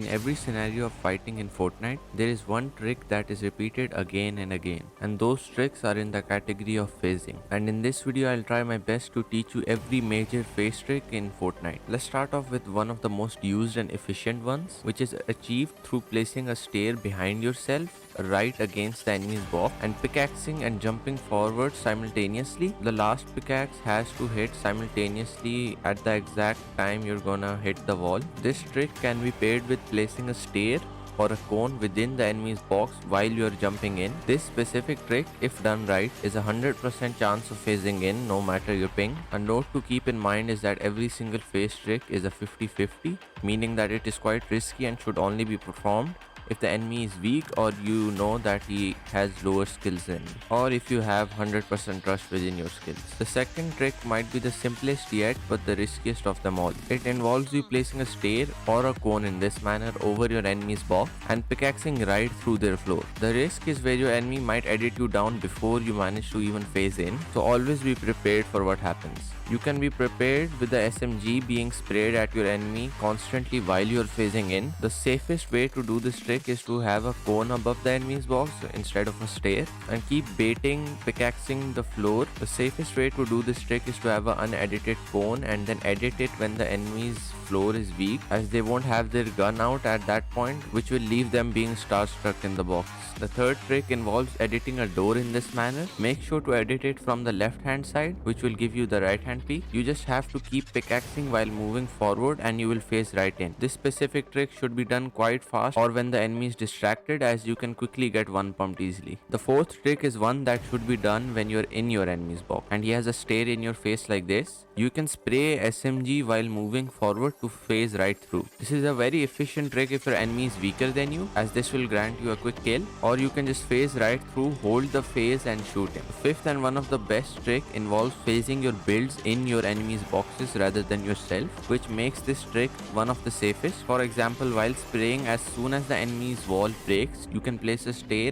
In every scenario of fighting in Fortnite, there is one trick that is repeated again and again, and those tricks are in the category of phasing. And in this video, I'll try my best to teach you every major phase trick in Fortnite. Let's start off with one of the most used and efficient ones, which is achieved through placing a stair behind yourself right against the enemy's box and pickaxing and jumping forward simultaneously. The last pickaxe has to hit simultaneously at the exact time you're gonna hit the wall. This trick can be paired with placing a stair or a cone within the enemy's box while you are jumping in. This specific trick, if done right, is a 100% chance of phasing in no matter your ping. A note to keep in mind is that every single phase trick is a 50-50, meaning that it is quite risky and should only be performed if the enemy is weak or you know that he has lower skills than you, or if you have 100% trust within your skills. The second trick might be the simplest yet but the riskiest of them all. It involves you placing a stair or a cone in this manner over your enemy's box and pickaxing right through their floor. The risk is where your enemy might edit you down before you manage to even phase in, so always be prepared for what happens. You can be prepared with the SMG being sprayed at your enemy constantly while you are phasing in. The safest way to do this trick is to have a cone above the enemy's box instead of a stair and keep baiting, pickaxing the floor. The safest way to do this trick is to have an unedited cone and then edit it when the enemy's floor is weak, as they won't have their gun out at that point, which will leave them being starstruck in the box. The third trick involves editing a door in this manner. Make sure to edit it from the left hand side, which will give you the right hand peek. You just have to keep pickaxing while moving forward and you will phase right in. This specific trick should be done quite fast or when the enemy is distracted, as you can quickly get one pumped easily. The fourth trick is one that should be done when you're in your enemy's box and he has a stare in your face like this. You can spray SMG while moving forward to phase right through. This is a very efficient trick if your enemy is weaker than you, as this will grant you a quick kill, or you can just phase right through, hold the phase and shoot him. The fifth and one of the best trick involves phasing your builds in your enemy's boxes rather than yourself, which makes this trick one of the safest. For example, while spraying, as soon as the enemy's wall breaks, you can place a stair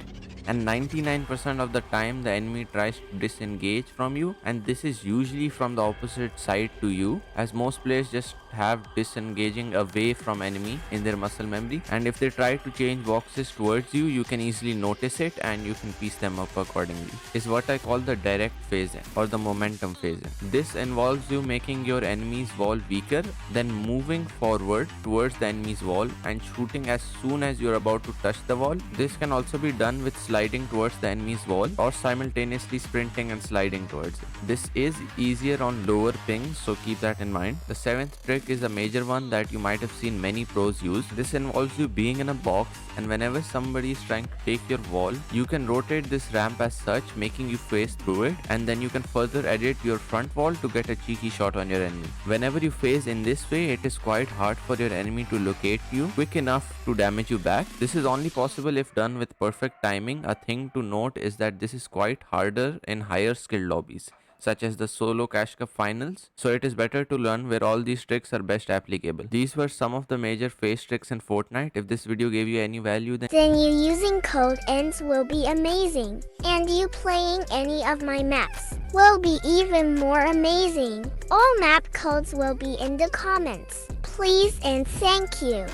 and 99% of the time the enemy tries to disengage from you, and this is usually from the opposite side to you, as most players just have disengaging away from enemy in their muscle memory, and if they try to change boxes towards you, you can easily notice it and you can piece them up accordingly. Is what I call the direct phase in or the momentum phase in. This involves you making your enemy's wall weaker, then moving forward towards the enemy's wall and shooting as soon as you're about to touch the wall. This can also be done with sliding towards the enemy's wall or simultaneously sprinting and sliding towards it. This is easier on lower pings, so keep that in mind. The seventh trick is a major one that you might have seen many pros use. This involves you being in a box, and whenever somebody is trying to take your wall, you can rotate this ramp as such, making you phase through it, and then you can further edit your front wall to get a cheeky shot on your enemy. Whenever you phase in this way, it is quite hard for your enemy to locate you quick enough to damage you back. This is only possible if done with perfect timing. A thing to note is that this is quite harder in higher skill lobbies, such as the solo cash cup finals, so it is better to learn where all these tricks are best applicable. These were some of the major phase tricks in Fortnite. If this video gave you any value, then you using code ENDS will be amazing, and you playing any of my maps will be even more amazing. All map codes will be in the comments. Please and thank you.